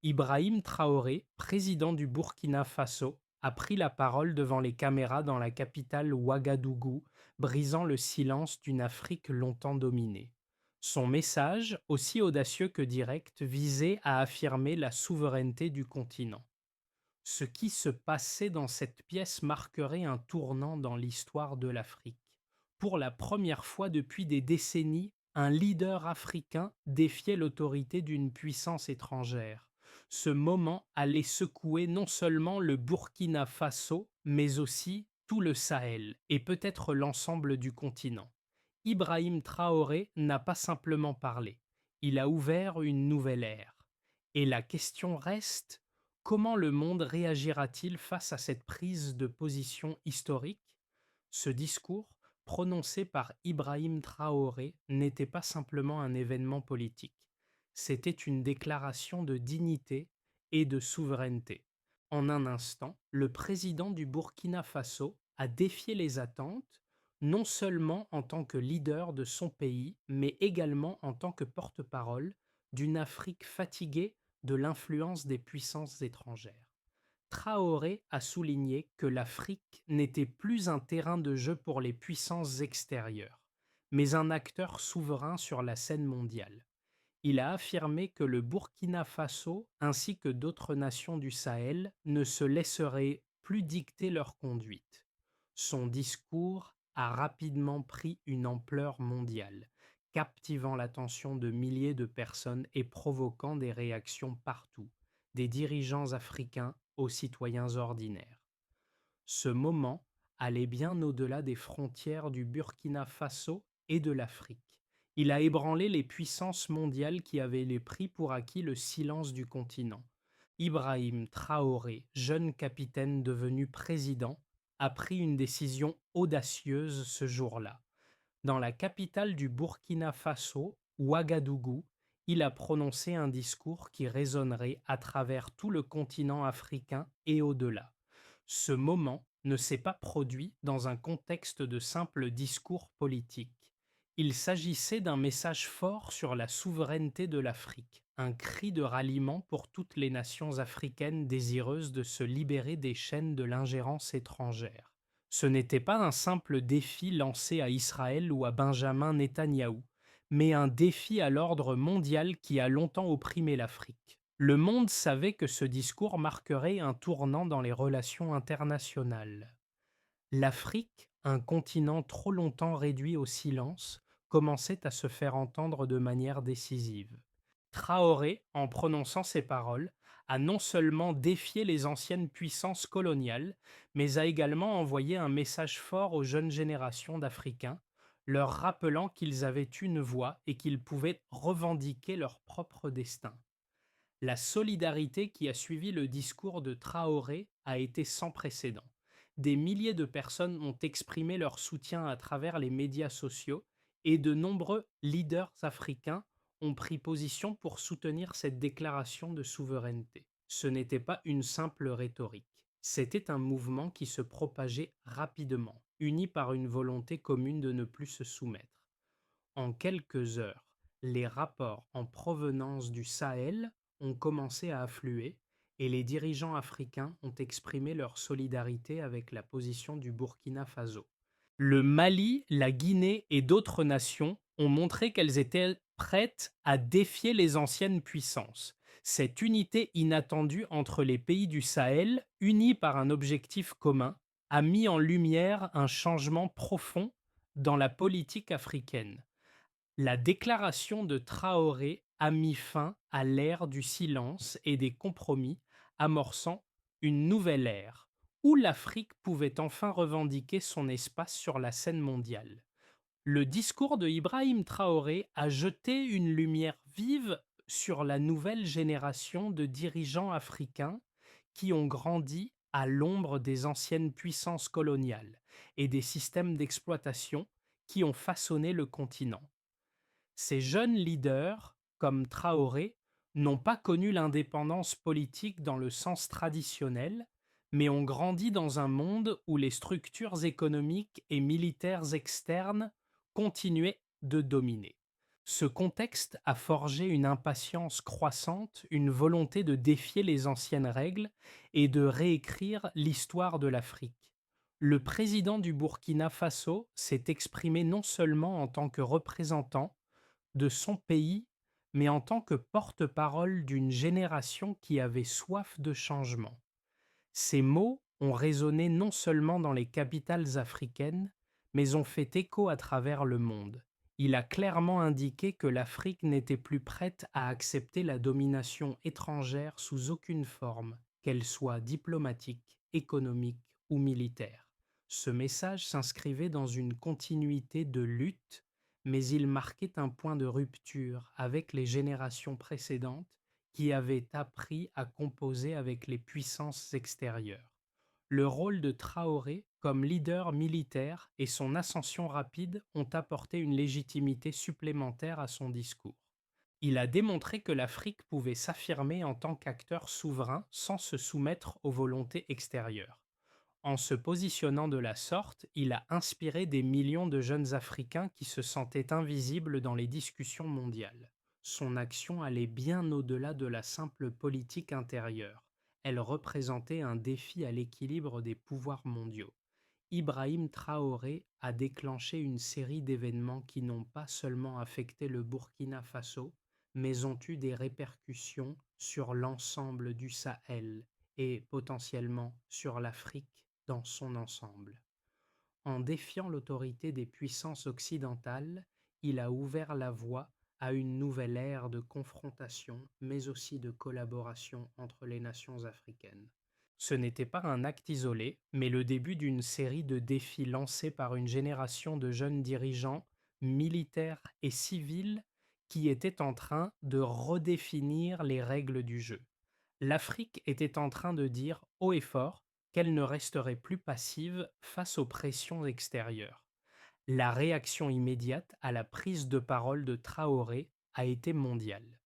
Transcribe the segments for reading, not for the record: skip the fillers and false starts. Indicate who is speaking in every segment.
Speaker 1: Ibrahim Traoré, président du Burkina Faso, a pris la parole devant les caméras dans la capitale Ouagadougou, brisant le silence d'une Afrique longtemps dominée. Son message, aussi audacieux que direct, visait à affirmer la souveraineté du continent. Ce qui se passait dans cette pièce marquerait un tournant dans l'histoire de l'Afrique. Pour la première fois depuis des décennies, un leader africain défiait l'autorité d'une puissance étrangère. Ce moment allait secouer non seulement le Burkina Faso, mais aussi tout le Sahel et peut-être l'ensemble du continent. Ibrahim Traoré n'a pas simplement parlé, il a ouvert une nouvelle ère. Et la question reste: comment le monde réagira-t-il face à cette prise de position historique? Ce discours, prononcé par Ibrahim Traoré, n'était pas simplement un événement politique. C'était une déclaration de dignité et de souveraineté. En un instant, le président du Burkina Faso a défié les attentes, non seulement en tant que leader de son pays, mais également en tant que porte-parole d'une Afrique fatiguée de l'influence des puissances étrangères. Traoré a souligné que l'Afrique n'était plus un terrain de jeu pour les puissances extérieures, mais un acteur souverain sur la scène mondiale. Il a affirmé que le Burkina Faso, ainsi que d'autres nations du Sahel, ne se laisseraient plus dicter leur conduite. Son discours a rapidement pris une ampleur mondiale, captivant l'attention de milliers de personnes et provoquant des réactions partout, des dirigeants africains aux citoyens ordinaires. Ce moment allait bien au-delà des frontières du Burkina Faso et de l'Afrique. Il a ébranlé les puissances mondiales qui avaient pris pour acquis le silence du continent. Ibrahim Traoré, jeune capitaine devenu président, a pris une décision audacieuse ce jour-là. Dans la capitale du Burkina Faso, Ouagadougou, il a prononcé un discours qui résonnerait à travers tout le continent africain et au-delà. Ce moment ne s'est pas produit dans un contexte de simple discours politique. Il s'agissait d'un message fort sur la souveraineté de l'Afrique, un cri de ralliement pour toutes les nations africaines désireuses de se libérer des chaînes de l'ingérence étrangère. Ce n'était pas un simple défi lancé à Israël ou à Benjamin Netanyahou, mais un défi à l'ordre mondial qui a longtemps opprimé l'Afrique. Le monde savait que ce discours marquerait un tournant dans les relations internationales. L'Afrique, un continent trop longtemps réduit au silence, commençait à se faire entendre de manière décisive. Traoré, en prononçant ces paroles, a non seulement défié les anciennes puissances coloniales, mais a également envoyé un message fort aux jeunes générations d'Africains, leur rappelant qu'ils avaient une voix et qu'ils pouvaient revendiquer leur propre destin. La solidarité qui a suivi le discours de Traoré a été sans précédent. Des milliers de personnes ont exprimé leur soutien à travers les médias sociaux et de nombreux leaders africains ont pris position pour soutenir cette déclaration de souveraineté. Ce n'était pas une simple rhétorique, c'était un mouvement qui se propageait rapidement, uni par une volonté commune de ne plus se soumettre. En quelques heures, les rapports en provenance du Sahel ont commencé à affluer et les dirigeants africains ont exprimé leur solidarité avec la position du Burkina Faso. Le Mali, la Guinée et d'autres nations ont montré qu'elles étaient prêtes à défier les anciennes puissances. Cette unité inattendue entre les pays du Sahel, unis par un objectif commun, a mis en lumière un changement profond dans la politique africaine. La déclaration de Traoré a mis fin à l'ère du silence et des compromis, amorçant une nouvelle ère, où l'Afrique pouvait enfin revendiquer son espace sur la scène mondiale. Le discours de Ibrahim Traoré a jeté une lumière vive sur la nouvelle génération de dirigeants africains qui ont grandi à l'ombre des anciennes puissances coloniales et des systèmes d'exploitation qui ont façonné le continent. Ces jeunes leaders, comme Traoré, n'ont pas connu l'indépendance politique dans le sens traditionnel, mais ont grandi dans un monde où les structures économiques et militaires externes continuaient de dominer. Ce contexte a forgé une impatience croissante, une volonté de défier les anciennes règles et de réécrire l'histoire de l'Afrique. Le président du Burkina Faso s'est exprimé non seulement en tant que représentant de son pays, mais en tant que porte-parole d'une génération qui avait soif de changement. Ces mots ont résonné non seulement dans les capitales africaines, mais ont fait écho à travers le monde. Il a clairement indiqué que l'Afrique n'était plus prête à accepter la domination étrangère sous aucune forme, qu'elle soit diplomatique, économique ou militaire. Ce message s'inscrivait dans une continuité de lutte, mais il marquait un point de rupture avec les générations précédentes qui avaient appris à composer avec les puissances extérieures. Le rôle de Traoré comme leader militaire et son ascension rapide ont apporté une légitimité supplémentaire à son discours. Il a démontré que l'Afrique pouvait s'affirmer en tant qu'acteur souverain sans se soumettre aux volontés extérieures. En se positionnant de la sorte, il a inspiré des millions de jeunes Africains qui se sentaient invisibles dans les discussions mondiales. Son action allait bien au-delà de la simple politique intérieure. Elle représentait un défi à l'équilibre des pouvoirs mondiaux. Ibrahim Traoré a déclenché une série d'événements qui n'ont pas seulement affecté le Burkina Faso, mais ont eu des répercussions sur l'ensemble du Sahel et potentiellement sur l'Afrique dans son ensemble. En défiant l'autorité des puissances occidentales, il a ouvert la voie à une nouvelle ère de confrontation, mais aussi de collaboration entre les nations africaines. Ce n'était pas un acte isolé, mais le début d'une série de défis lancés par une génération de jeunes dirigeants, militaires et civils, qui étaient en train de redéfinir les règles du jeu. L'Afrique était en train de dire haut et fort qu'elle ne resterait plus passive face aux pressions extérieures. La réaction immédiate à la prise de parole de Traoré a été mondiale.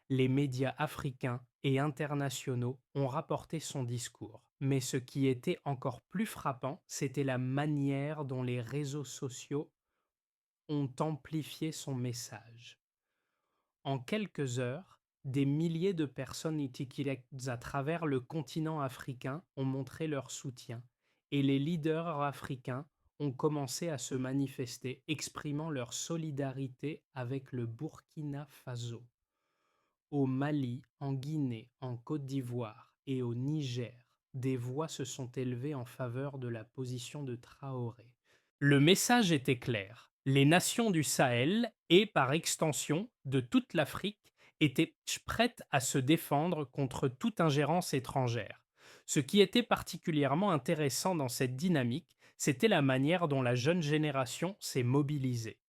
Speaker 1: Les médias africains et internationaux ont rapporté son discours. Mais ce qui était encore plus frappant, c'était la manière dont les réseaux sociaux ont amplifié son message. En quelques heures, des milliers de personnes étiquetées à travers le continent africain ont montré leur soutien et les leaders africains ont commencé à se manifester, exprimant leur solidarité avec le Burkina Faso. Au Mali, en Guinée, en Côte d'Ivoire et au Niger, des voix se sont élevées en faveur de la position de Traoré. Le message était clair. Les nations du Sahel et, par extension, de toute l'Afrique étaient prêtes à se défendre contre toute ingérence étrangère. Ce qui était particulièrement intéressant dans cette dynamique, c'était la manière dont la jeune génération s'est mobilisée.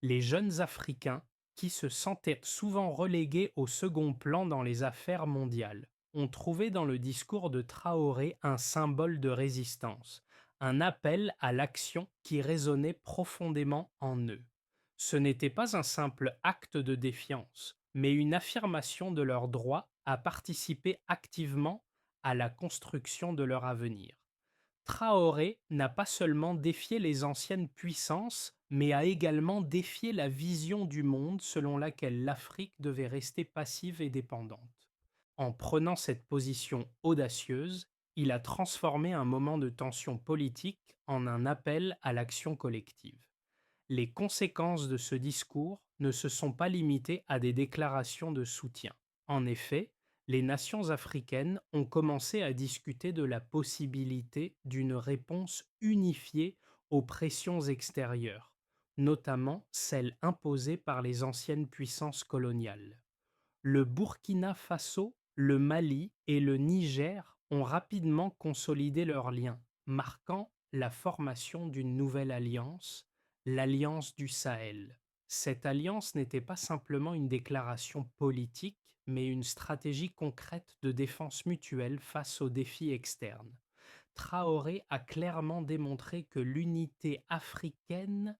Speaker 1: Les jeunes Africains, qui se sentaient souvent relégués au second plan dans les affaires mondiales, ont trouvé dans le discours de Traoré un symbole de résistance, un appel à l'action qui résonnait profondément en eux. Ce n'était pas un simple acte de défiance, mais une affirmation de leur droit à participer activement à la construction de leur avenir. Traoré n'a pas seulement défié les anciennes puissances, mais a également défié la vision du monde selon laquelle l'Afrique devait rester passive et dépendante. En prenant cette position audacieuse, il a transformé un moment de tension politique en un appel à l'action collective. Les conséquences de ce discours ne se sont pas limitées à des déclarations de soutien. En effet, les nations africaines ont commencé à discuter de la possibilité d'une réponse unifiée aux pressions extérieures, notamment celles imposées par les anciennes puissances coloniales. Le Burkina Faso, le Mali et le Niger ont rapidement consolidé leurs liens, marquant la formation d'une nouvelle alliance, l'Alliance du Sahel. Cette alliance n'était pas simplement une déclaration politique, mais une stratégie concrète de défense mutuelle face aux défis externes. Traoré a clairement démontré que l'unité africaine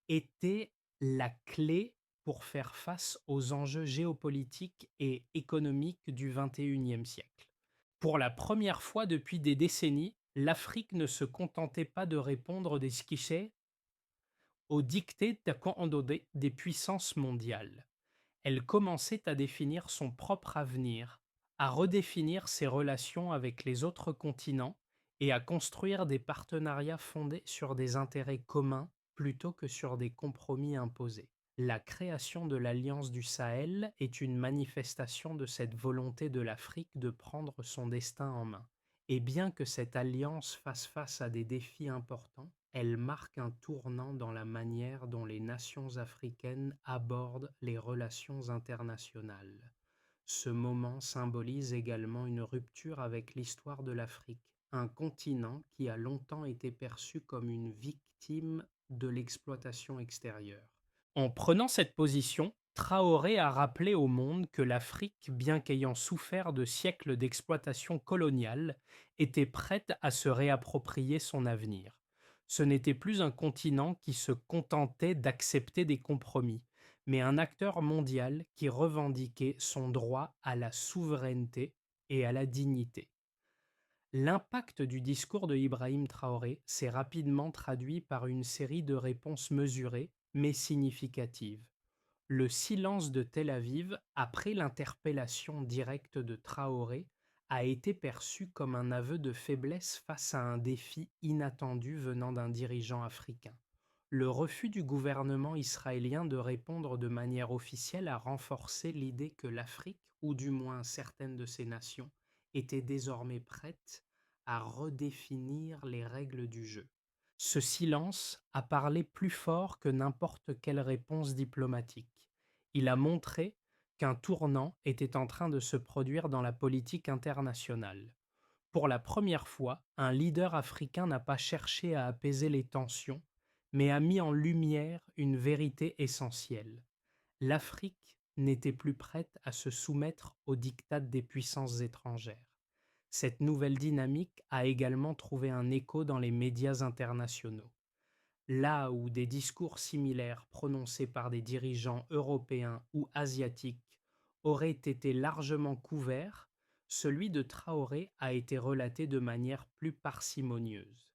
Speaker 1: était la clé pour faire face aux enjeux géopolitiques et économiques du XXIe siècle. Pour la première fois depuis des décennies, l'Afrique ne se contentait pas de répondre des clichés aux dictées des puissances mondiales. Elle commençait à définir son propre avenir, à redéfinir ses relations avec les autres continents et à construire des partenariats fondés sur des intérêts communs plutôt que sur des compromis imposés. La création de l'Alliance du Sahel est une manifestation de cette volonté de l'Afrique de prendre son destin en main. Et bien que cette alliance fasse face à des défis importants, elle marque un tournant dans la manière dont les nations africaines abordent les relations internationales. Ce moment symbolise également une rupture avec l'histoire de l'Afrique, un continent qui a longtemps été perçu comme une victime de l'exploitation extérieure. En prenant cette position, Traoré a rappelé au monde que l'Afrique, bien qu'ayant souffert de siècles d'exploitation coloniale, était prête à se réapproprier son avenir. Ce n'était plus un continent qui se contentait d'accepter des compromis, mais un acteur mondial qui revendiquait son droit à la souveraineté et à la dignité. L'impact du discours de Ibrahim Traoré s'est rapidement traduit par une série de réponses mesurées mais significatives. Le silence de Tel Aviv après l'interpellation directe de Traoré a été perçu comme un aveu de faiblesse face à un défi inattendu venant d'un dirigeant africain. Le refus du gouvernement israélien de répondre de manière officielle a renforcé l'idée que l'Afrique, ou du moins certaines de ses nations, étaient désormais prêtes à redéfinir les règles du jeu. Ce silence a parlé plus fort que n'importe quelle réponse diplomatique. Il a montré qu'un tournant était en train de se produire dans la politique internationale. Pour la première fois, un leader africain n'a pas cherché à apaiser les tensions, mais a mis en lumière une vérité essentielle. L'Afrique n'était plus prête à se soumettre aux diktats des puissances étrangères. Cette nouvelle dynamique a également trouvé un écho dans les médias internationaux. Là où des discours similaires prononcés par des dirigeants européens ou asiatiques auraient été largement couverts, celui de Traoré a été relaté de manière plus parcimonieuse.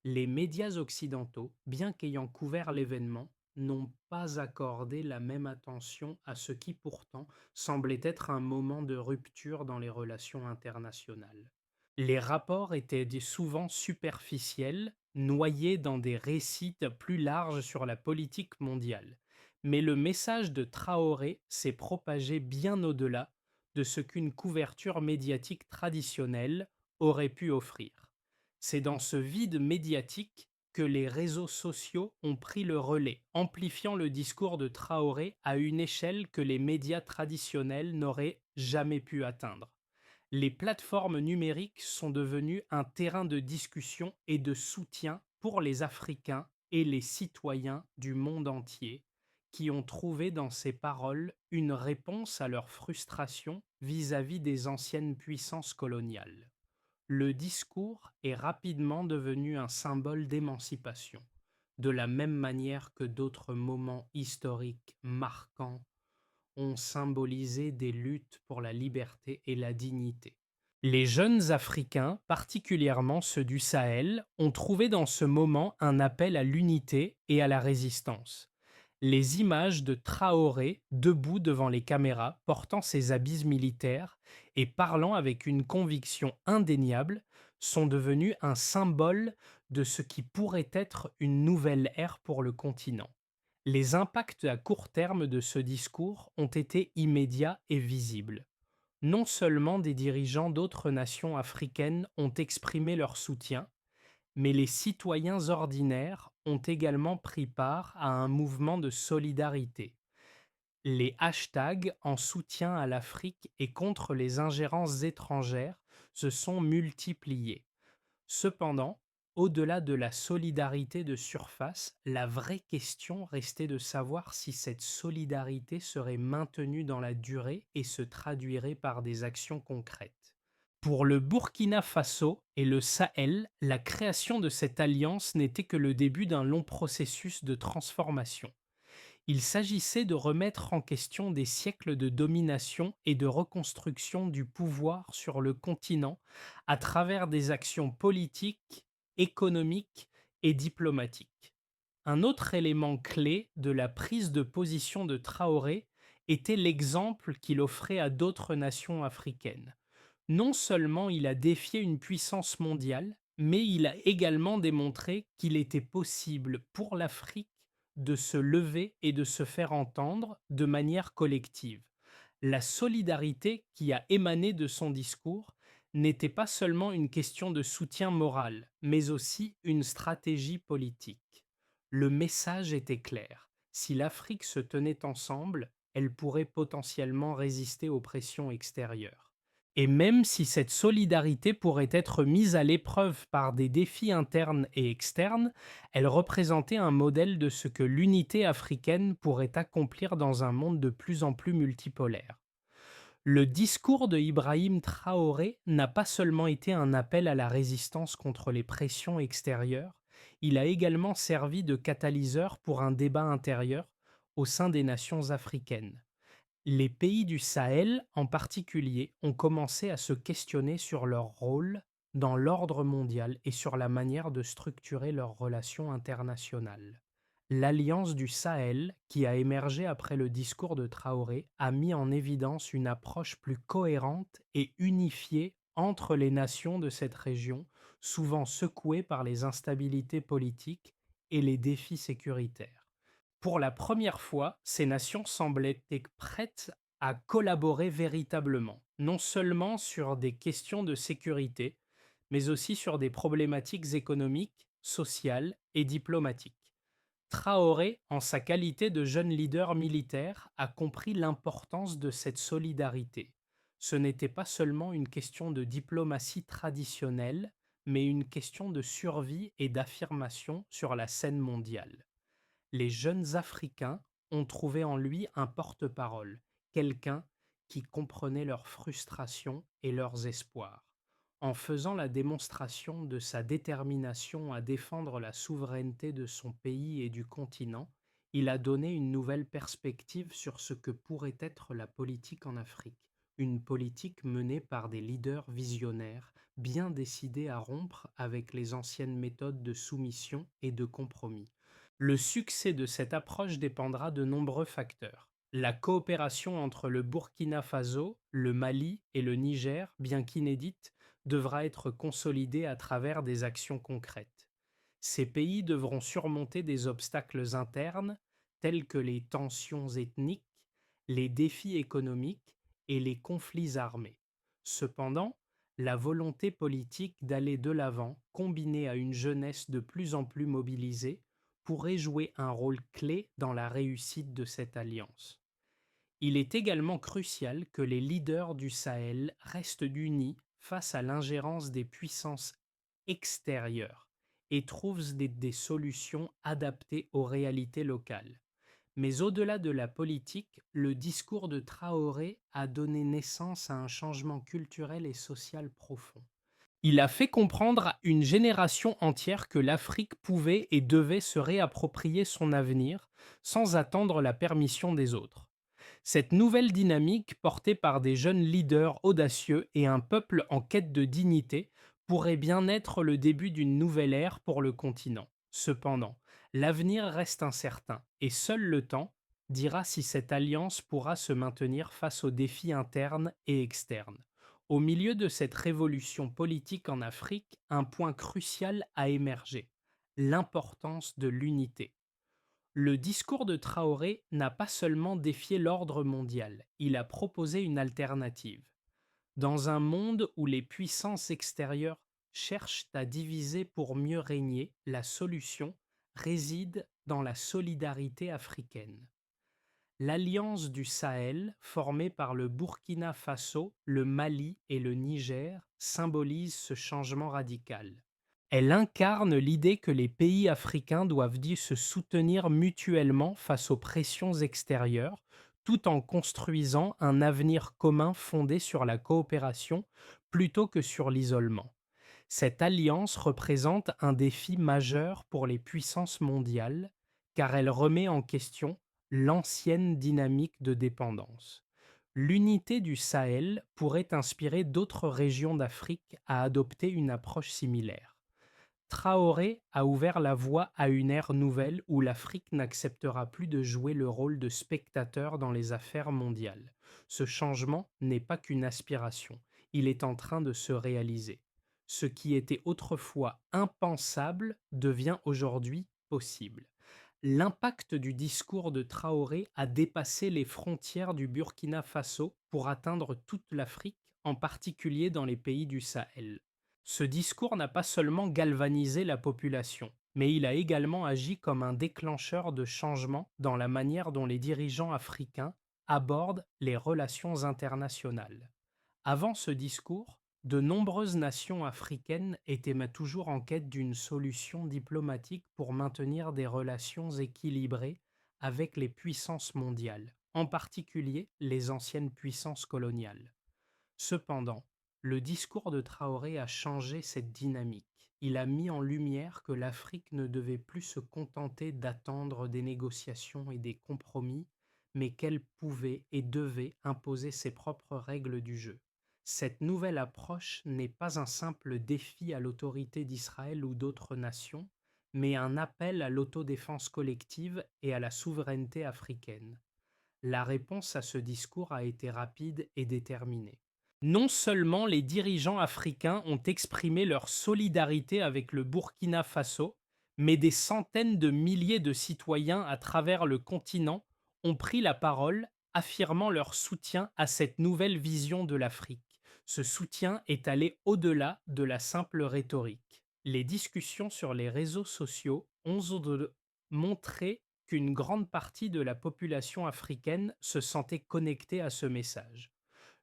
Speaker 1: Les médias occidentaux, bien qu'ayant couvert l'événement, n'ont pas accordé la même attention à ce qui pourtant semblait être un moment de rupture dans les relations internationales. Les rapports étaient souvent superficiels, noyés dans des récits plus larges sur la politique mondiale. Mais le message de Traoré s'est propagé bien au-delà de ce qu'une couverture médiatique traditionnelle aurait pu offrir. C'est dans ce vide médiatique que les réseaux sociaux ont pris le relais, amplifiant le discours de Traoré à une échelle que les médias traditionnels n'auraient jamais pu atteindre. Les plateformes numériques sont devenues un terrain de discussion et de soutien pour les Africains et les citoyens du monde entier qui ont trouvé dans ces paroles une réponse à leur frustration vis-à-vis des anciennes puissances coloniales. Le discours est rapidement devenu un symbole d'émancipation, de la même manière que d'autres moments historiques marquants ont symbolisé des luttes pour la liberté et la dignité. Les jeunes Africains, particulièrement ceux du Sahel, ont trouvé dans ce moment un appel à l'unité et à la résistance. Les images de Traoré debout devant les caméras, portant ses habits militaires et parlant avec une conviction indéniable, sont devenues un symbole de ce qui pourrait être une nouvelle ère pour le continent. Les impacts à court terme de ce discours ont été immédiats et visibles. Non seulement des dirigeants d'autres nations africaines ont exprimé leur soutien, mais les citoyens ordinaires ont également pris part à un mouvement de solidarité. Les hashtags en soutien à l'Afrique et contre les ingérences étrangères se sont multipliés. Cependant, au-delà de la solidarité de surface, la vraie question restait de savoir si cette solidarité serait maintenue dans la durée et se traduirait par des actions concrètes. Pour le Burkina Faso et le Sahel, la création de cette alliance n'était que le début d'un long processus de transformation. Il s'agissait de remettre en question des siècles de domination et de reconstruction du pouvoir sur le continent à travers des actions politiques, économiques et diplomatiques. Un autre élément clé de la prise de position de Traoré était l'exemple qu'il offrait à d'autres nations africaines. Non seulement il a défié une puissance mondiale, mais il a également démontré qu'il était possible pour l'Afrique de se lever et de se faire entendre de manière collective. La solidarité qui a émané de son discours n'était pas seulement une question de soutien moral, mais aussi une stratégie politique. Le message était clair. Si l'Afrique se tenait ensemble, elle pourrait potentiellement résister aux pressions extérieures. Et même si cette solidarité pourrait être mise à l'épreuve par des défis internes et externes, elle représentait un modèle de ce que l'unité africaine pourrait accomplir dans un monde de plus en plus multipolaire. Le discours de Ibrahim Traoré n'a pas seulement été un appel à la résistance contre les pressions extérieures, il a également servi de catalyseur pour un débat intérieur au sein des nations africaines. Les pays du Sahel, en particulier, ont commencé à se questionner sur leur rôle dans l'ordre mondial et sur la manière de structurer leurs relations internationales. L'Alliance du Sahel, qui a émergé après le discours de Traoré, a mis en évidence une approche plus cohérente et unifiée entre les nations de cette région, souvent secouées par les instabilités politiques et les défis sécuritaires. Pour la première fois, ces nations semblaient être prêtes à collaborer véritablement, non seulement sur des questions de sécurité, mais aussi sur des problématiques économiques, sociales et diplomatiques. Traoré, en sa qualité de jeune leader militaire, a compris l'importance de cette solidarité. Ce n'était pas seulement une question de diplomatie traditionnelle, mais une question de survie et d'affirmation sur la scène mondiale. Les jeunes Africains ont trouvé en lui un porte-parole, quelqu'un qui comprenait leurs frustrations et leurs espoirs. En faisant la démonstration de sa détermination à défendre la souveraineté de son pays et du continent, il a donné une nouvelle perspective sur ce que pourrait être la politique en Afrique, une politique menée par des leaders visionnaires, bien décidés à rompre avec les anciennes méthodes de soumission et de compromis. Le succès de cette approche dépendra de nombreux facteurs. La coopération entre le Burkina Faso, le Mali et le Niger, bien qu'inédite, devra être consolidée à travers des actions concrètes. Ces pays devront surmonter des obstacles internes tels que les tensions ethniques, les défis économiques et les conflits armés. Cependant, la volonté politique d'aller de l'avant, combinée à une jeunesse de plus en plus mobilisée, pourrait jouer un rôle clé dans la réussite de cette alliance. Il est également crucial que les leaders du Sahel restent unis face à l'ingérence des puissances extérieures et trouvent des solutions adaptées aux réalités locales. Mais au-delà de la politique, le discours de Traoré a donné naissance à un changement culturel et social profond. Il a fait comprendre à une génération entière que l'Afrique pouvait et devait se réapproprier son avenir sans attendre la permission des autres. Cette nouvelle dynamique, portée par des jeunes leaders audacieux et un peuple en quête de dignité, pourrait bien être le début d'une nouvelle ère pour le continent. Cependant, l'avenir reste incertain et seul le temps dira si cette alliance pourra se maintenir face aux défis internes et externes. Au milieu de cette révolution politique en Afrique, un point crucial a émergé, l'importance de l'unité. Le discours de Traoré n'a pas seulement défié l'ordre mondial, il a proposé une alternative. Dans un monde où les puissances extérieures cherchent à diviser pour mieux régner, la solution réside dans la solidarité africaine. L'Alliance du Sahel, formée par le Burkina Faso, le Mali et le Niger, symbolise ce changement radical. Elle incarne l'idée que les pays africains doivent se soutenir mutuellement face aux pressions extérieures, tout en construisant un avenir commun fondé sur la coopération plutôt que sur l'isolement. Cette alliance représente un défi majeur pour les puissances mondiales, car elle remet en question l'ancienne dynamique de dépendance. L'unité du Sahel pourrait inspirer d'autres régions d'Afrique à adopter une approche similaire. Traoré a ouvert la voie à une ère nouvelle où l'Afrique n'acceptera plus de jouer le rôle de spectateur dans les affaires mondiales. Ce changement n'est pas qu'une aspiration, il est en train de se réaliser. Ce qui était autrefois impensable devient aujourd'hui possible. L'impact du discours de Traoré a dépassé les frontières du Burkina Faso pour atteindre toute l'Afrique, en particulier dans les pays du Sahel. Ce discours n'a pas seulement galvanisé la population, mais il a également agi comme un déclencheur de changement dans la manière dont les dirigeants africains abordent les relations internationales. Avant ce discours, de nombreuses nations africaines étaient toujours en quête d'une solution diplomatique pour maintenir des relations équilibrées avec les puissances mondiales, en particulier les anciennes puissances coloniales. Cependant, le discours de Traoré a changé cette dynamique. Il a mis en lumière que l'Afrique ne devait plus se contenter d'attendre des négociations et des compromis, mais qu'elle pouvait et devait imposer ses propres règles du jeu. Cette nouvelle approche n'est pas un simple défi à l'autorité d'Israël ou d'autres nations, mais un appel à l'autodéfense collective et à la souveraineté africaine. La réponse à ce discours a été rapide et déterminée. Non seulement les dirigeants africains ont exprimé leur solidarité avec le Burkina Faso, mais des centaines de milliers de citoyens à travers le continent ont pris la parole, affirmant leur soutien à cette nouvelle vision de l'Afrique. Ce soutien est allé au-delà de la simple rhétorique. Les discussions sur les réseaux sociaux ont montré qu'une grande partie de la population africaine se sentait connectée à ce message.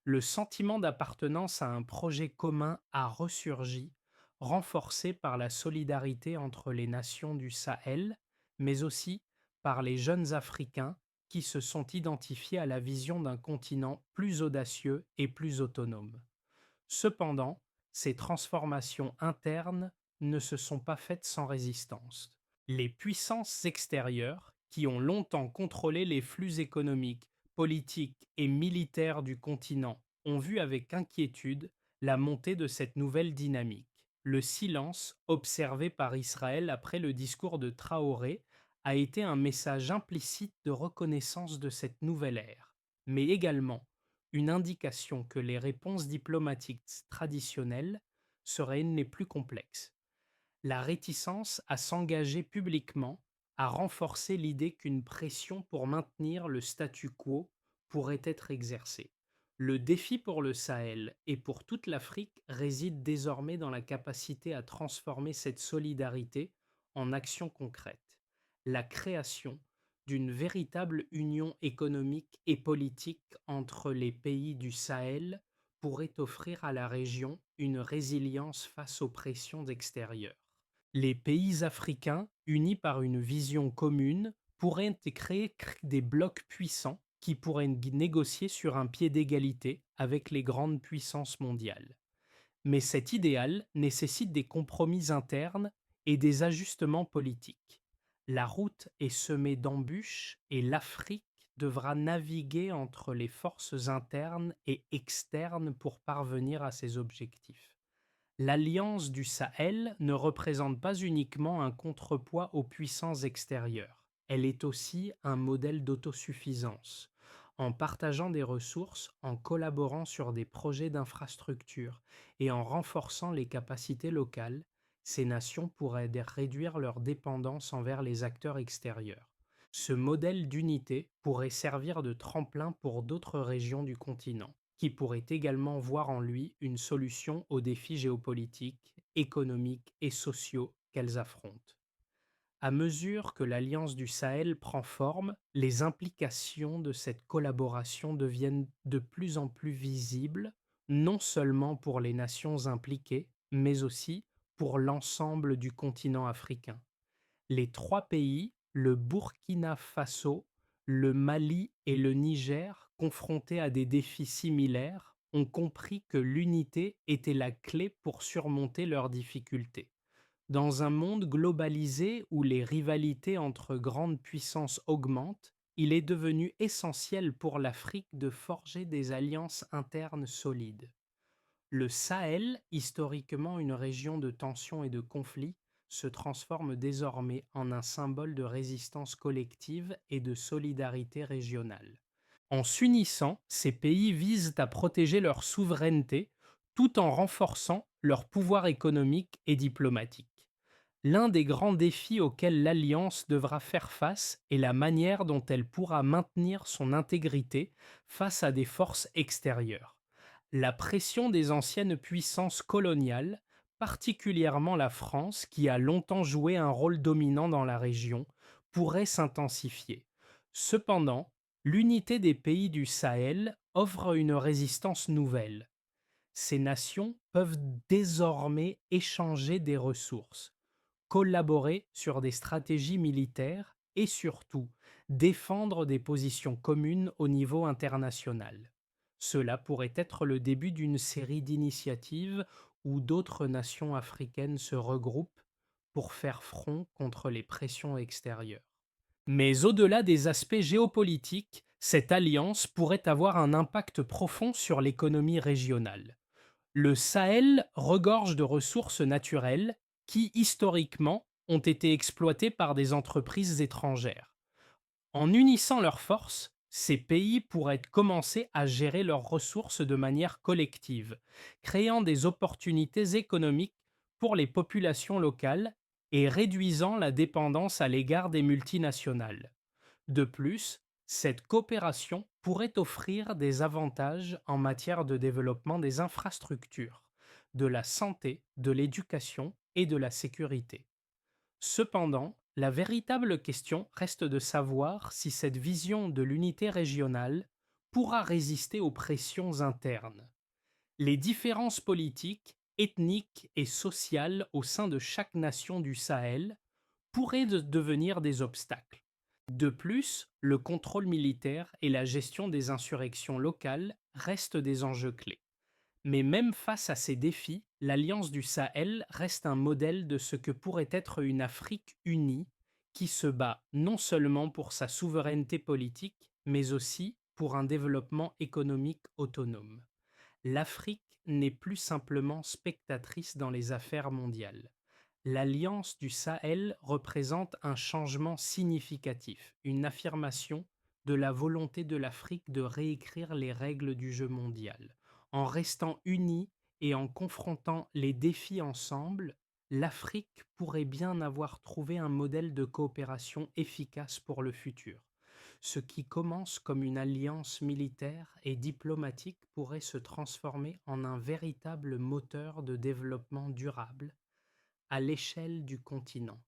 Speaker 1: Le sentiment d'appartenance à un projet commun a ressurgi, renforcé par la solidarité entre les nations du Sahel, mais aussi par les jeunes Africains qui se sont identifiés à la vision d'un continent plus audacieux et plus autonome. Cependant, ces transformations internes ne se sont pas faites sans résistance. Les puissances extérieures, qui ont longtemps contrôlé les flux économiques, politiques et militaires du continent, ont vu avec inquiétude la montée de cette nouvelle dynamique. Le silence observé par Israël après le discours de Traoré a été un message implicite de reconnaissance de cette nouvelle ère, mais également une indication que les réponses diplomatiques traditionnelles seraient les plus complexes. La réticence à s'engager publiquement a renforcé l'idée qu'une pression pour maintenir le statu quo pourrait être exercée. Le défi pour le Sahel et pour toute l'Afrique réside désormais dans la capacité à transformer cette solidarité en actions concrètes. La création d'une véritable union économique et politique entre les pays du Sahel pourrait offrir à la région une résilience face aux pressions extérieures. Les pays africains, unis par une vision commune, pourraient créer des blocs puissants qui pourraient négocier sur un pied d'égalité avec les grandes puissances mondiales. Mais cet idéal nécessite des compromis internes et des ajustements politiques. La route est semée d'embûches et l'Afrique devra naviguer entre les forces internes et externes pour parvenir à ses objectifs. L'Alliance du Sahel ne représente pas uniquement un contrepoids aux puissances extérieures, elle est aussi un modèle d'autosuffisance. En partageant des ressources, en collaborant sur des projets d'infrastructure et en renforçant les capacités locales, ces nations pourraient réduire leur dépendance envers les acteurs extérieurs. Ce modèle d'unité pourrait servir de tremplin pour d'autres régions du continent, qui pourraient également voir en lui une solution aux défis géopolitiques, économiques et sociaux qu'elles affrontent. À mesure que l'Alliance du Sahel prend forme, les implications de cette collaboration deviennent de plus en plus visibles, non seulement pour les nations impliquées, mais aussi pour l'ensemble du continent africain. Les trois pays, le Burkina Faso, le Mali et le Niger, confrontés à des défis similaires, ont compris que l'unité était la clé pour surmonter leurs difficultés. Dans un monde globalisé où les rivalités entre grandes puissances augmentent, il est devenu essentiel pour l'Afrique de forger des alliances internes solides. Le Sahel, historiquement une région de tensions et de conflits, se transforme désormais en un symbole de résistance collective et de solidarité régionale. En s'unissant, ces pays visent à protéger leur souveraineté tout en renforçant leur pouvoir économique et diplomatique. L'un des grands défis auxquels l'Alliance devra faire face est la manière dont elle pourra maintenir son intégrité face à des forces extérieures. La pression des anciennes puissances coloniales, particulièrement la France, qui a longtemps joué un rôle dominant dans la région, pourrait s'intensifier. Cependant, l'unité des pays du Sahel offre une résistance nouvelle. Ces nations peuvent désormais échanger des ressources, collaborer sur des stratégies militaires et surtout défendre des positions communes au niveau international. Cela pourrait être le début d'une série d'initiatives où d'autres nations africaines se regroupent pour faire front contre les pressions extérieures. Mais au-delà des aspects géopolitiques, cette alliance pourrait avoir un impact profond sur l'économie régionale. Le Sahel regorge de ressources naturelles qui, historiquement, ont été exploitées par des entreprises étrangères. En unissant leurs forces, ces pays pourraient commencer à gérer leurs ressources de manière collective, créant des opportunités économiques pour les populations locales et réduisant la dépendance à l'égard des multinationales. De plus, cette coopération pourrait offrir des avantages en matière de développement des infrastructures, de la santé, de l'éducation et de la sécurité. Cependant, la véritable question reste de savoir si cette vision de l'unité régionale pourra résister aux pressions internes. Les différences politiques, ethniques et sociales au sein de chaque nation du Sahel pourraient devenir des obstacles. De plus, le contrôle militaire et la gestion des insurrections locales restent des enjeux clés. Mais même face à ces défis, l'Alliance du Sahel reste un modèle de ce que pourrait être une Afrique unie qui se bat non seulement pour sa souveraineté politique, mais aussi pour un développement économique autonome. L'Afrique n'est plus simplement spectatrice dans les affaires mondiales. L'Alliance du Sahel représente un changement significatif, une affirmation de la volonté de l'Afrique de réécrire les règles du jeu mondial. En restant unie et en confrontant les défis ensemble, l'Afrique pourrait bien avoir trouvé un modèle de coopération efficace pour le futur. Ce qui commence comme une alliance militaire et diplomatique pourrait se transformer en un véritable moteur de développement durable à l'échelle du continent.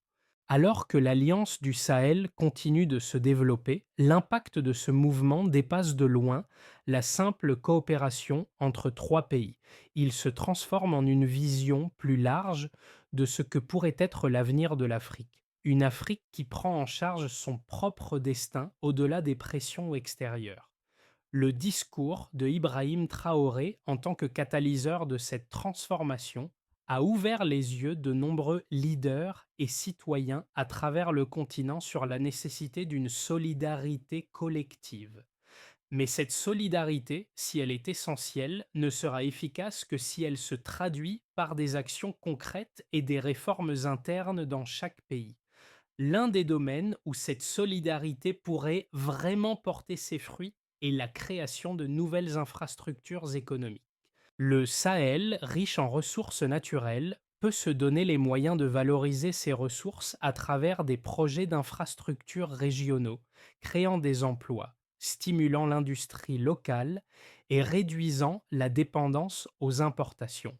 Speaker 1: Alors que l'Alliance du Sahel continue de se développer, l'impact de ce mouvement dépasse de loin la simple coopération entre trois pays. Il se transforme en une vision plus large de ce que pourrait être l'avenir de l'Afrique. Une Afrique qui prend en charge son propre destin au-delà des pressions extérieures. Le discours de Ibrahim Traoré en tant que catalyseur de cette transformation a ouvert les yeux de nombreux leaders et citoyens à travers le continent sur la nécessité d'une solidarité collective. Mais cette solidarité, si elle est essentielle, ne sera efficace que si elle se traduit par des actions concrètes et des réformes internes dans chaque pays. L'un des domaines où cette solidarité pourrait vraiment porter ses fruits est la création de nouvelles infrastructures économiques. Le Sahel, riche en ressources naturelles, peut se donner les moyens de valoriser ces ressources à travers des projets d'infrastructures régionaux, créant des emplois, stimulant l'industrie locale et réduisant la dépendance aux importations.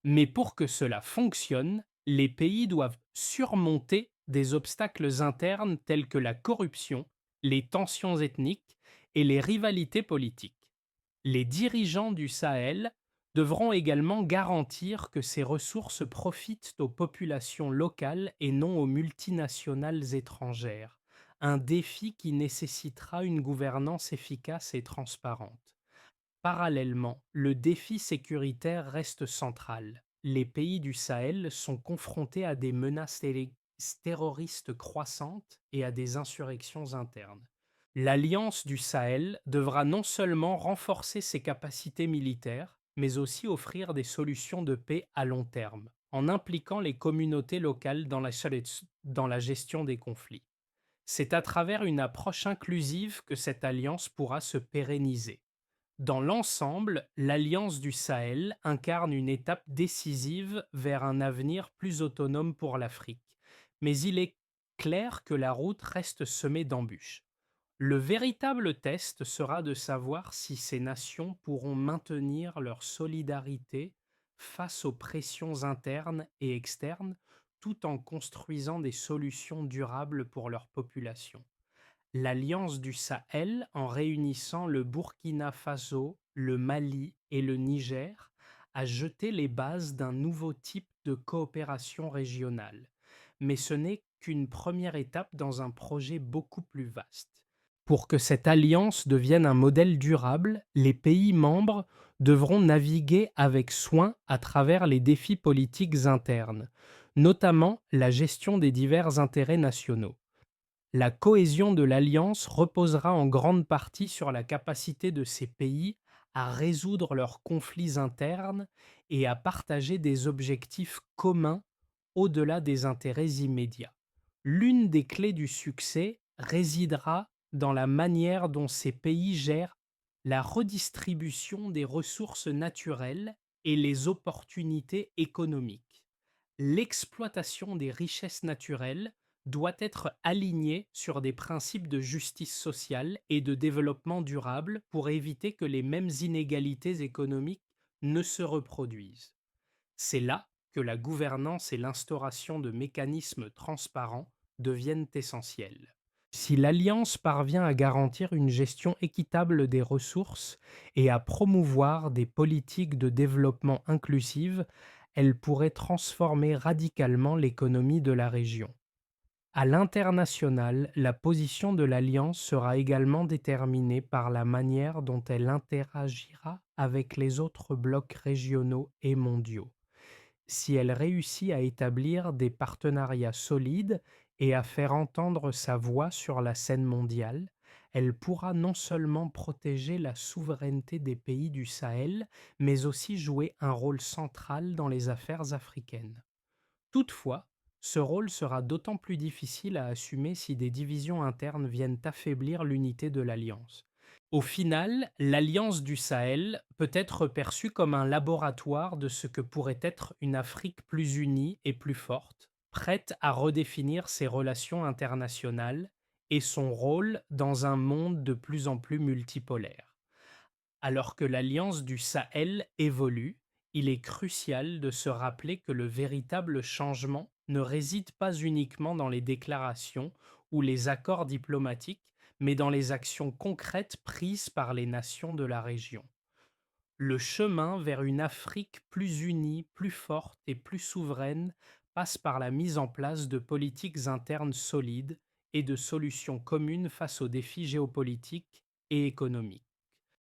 Speaker 1: Mais pour que cela fonctionne, les pays doivent surmonter des obstacles internes tels que la corruption, les tensions ethniques et les rivalités politiques. Les dirigeants du Sahel devront également garantir que ces ressources profitent aux populations locales et non aux multinationales étrangères, un défi qui nécessitera une gouvernance efficace et transparente. Parallèlement, le défi sécuritaire reste central. Les pays du Sahel sont confrontés à des menaces terroristes croissantes et à des insurrections internes. L'Alliance du Sahel devra non seulement renforcer ses capacités militaires, mais aussi offrir des solutions de paix à long terme. en impliquant les communautés locales dans la gestion des conflits. C'est à travers une approche inclusive que cette alliance pourra se pérenniser. Dans l'ensemble, l'Alliance du Sahel incarne une étape décisive vers un avenir plus autonome pour l'Afrique. Mais il est clair que la route reste semée d'embûches. Le véritable test sera de savoir si ces nations pourront maintenir leur solidarité face aux pressions internes et externes, tout en construisant des solutions durables pour leur population. L'Alliance du Sahel, en réunissant le Burkina Faso, le Mali et le Niger, a jeté les bases d'un nouveau type de coopération régionale. Mais ce n'est qu'une première étape dans un projet beaucoup plus vaste. Pour que cette alliance devienne un modèle durable, les pays membres devront naviguer avec soin à travers les défis politiques internes, notamment la gestion des divers intérêts nationaux. La cohésion de l'Alliance reposera en grande partie sur la capacité de ces pays à résoudre leurs conflits internes et à partager des objectifs communs au-delà des intérêts immédiats. L'une des clés du succès résidera dans la manière dont ces pays gèrent la redistribution des ressources naturelles et les opportunités économiques. L'exploitation des richesses naturelles doit être alignée sur des principes de justice sociale et de développement durable pour éviter que les mêmes inégalités économiques ne se reproduisent. C'est là que la gouvernance et l'instauration de mécanismes transparents deviennent essentiels. Si l'Alliance parvient à garantir une gestion équitable des ressources et à promouvoir des politiques de développement inclusives, elle pourrait transformer radicalement l'économie de la région. À l'international, la position de l'Alliance sera également déterminée par la manière dont elle interagira avec les autres blocs régionaux et mondiaux. Si elle réussit à établir des partenariats solides et à faire entendre sa voix sur la scène mondiale, elle pourra non seulement protéger la souveraineté des pays du Sahel, mais aussi jouer un rôle central dans les affaires africaines. Toutefois, ce rôle sera d'autant plus difficile à assumer si des divisions internes viennent affaiblir l'unité de l'Alliance. Au final, l'Alliance du Sahel peut être perçue comme un laboratoire de ce que pourrait être une Afrique plus unie et plus forte, prête à redéfinir ses relations internationales et son rôle dans un monde de plus en plus multipolaire. Alors que l'Alliance du Sahel évolue, il est crucial de se rappeler que le véritable changement ne réside pas uniquement dans les déclarations ou les accords diplomatiques, mais dans les actions concrètes prises par les nations de la région. Le chemin vers une Afrique plus unie, plus forte et plus souveraine passe par la mise en place de politiques internes solides et de solutions communes face aux défis géopolitiques et économiques.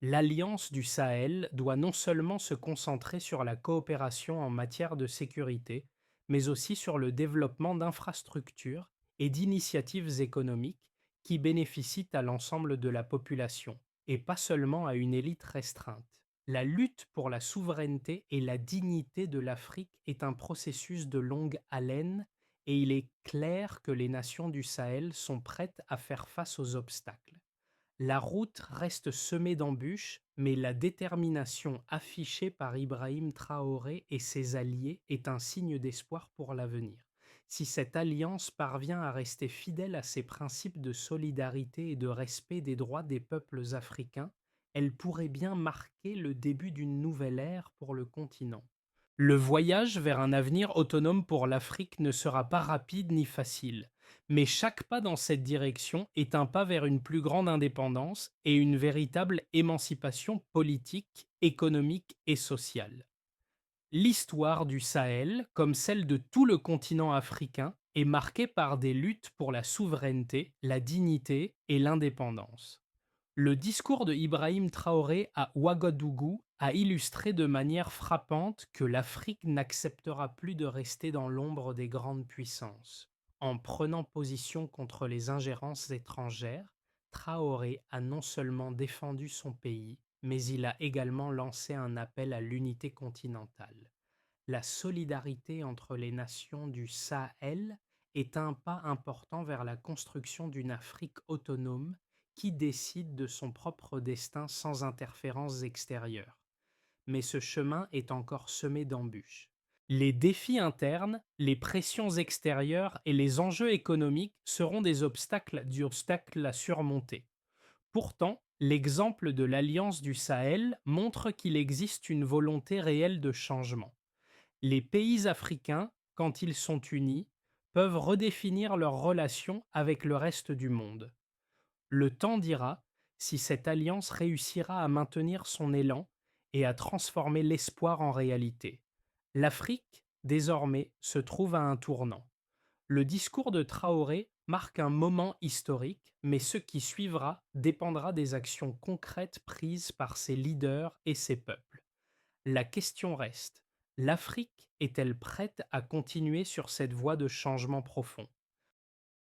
Speaker 1: L'Alliance du Sahel doit non seulement se concentrer sur la coopération en matière de sécurité, mais aussi sur le développement d'infrastructures et d'initiatives économiques qui bénéficient à l'ensemble de la population, et pas seulement à une élite restreinte. La lutte pour la souveraineté et la dignité de l'Afrique est un processus de longue haleine, et il est clair que les nations du Sahel sont prêtes à faire face aux obstacles. La route reste semée d'embûches, mais la détermination affichée par Ibrahim Traoré et ses alliés est un signe d'espoir pour l'avenir. Si cette alliance parvient à rester fidèle à ses principes de solidarité et de respect des droits des peuples africains, elle pourrait bien marquer le début d'une nouvelle ère pour le continent. Le voyage vers un avenir autonome pour l'Afrique ne sera pas rapide ni facile, mais chaque pas dans cette direction est un pas vers une plus grande indépendance et une véritable émancipation politique, économique et sociale. L'histoire du Sahel, comme celle de tout le continent africain, est marquée par des luttes pour la souveraineté, la dignité et l'indépendance. Le discours de Ibrahim Traoré à Ouagadougou a illustré de manière frappante que l'Afrique n'acceptera plus de rester dans l'ombre des grandes puissances. En prenant position contre les ingérences étrangères, Traoré a non seulement défendu son pays, mais il a également lancé un appel à l'unité continentale. La solidarité entre les nations du Sahel est un pas important vers la construction d'une Afrique autonome qui décide de son propre destin sans interférences extérieures. Mais ce chemin est encore semé d'embûches. Les défis internes, les pressions extérieures et les enjeux économiques seront des obstacles à surmonter. Pourtant, l'exemple de l'Alliance du Sahel montre qu'il existe une volonté réelle de changement. Les pays africains, quand ils sont unis, peuvent redéfinir leurs relations avec le reste du monde. Le temps dira si cette alliance réussira à maintenir son élan et à transformer l'espoir en réalité. L'Afrique, désormais, se trouve à un tournant. Le discours de Traoré marque un moment historique, mais ce qui suivra dépendra des actions concrètes prises par ses leaders et ses peuples. La question reste, l'Afrique est-elle prête à continuer sur cette voie de changement profond?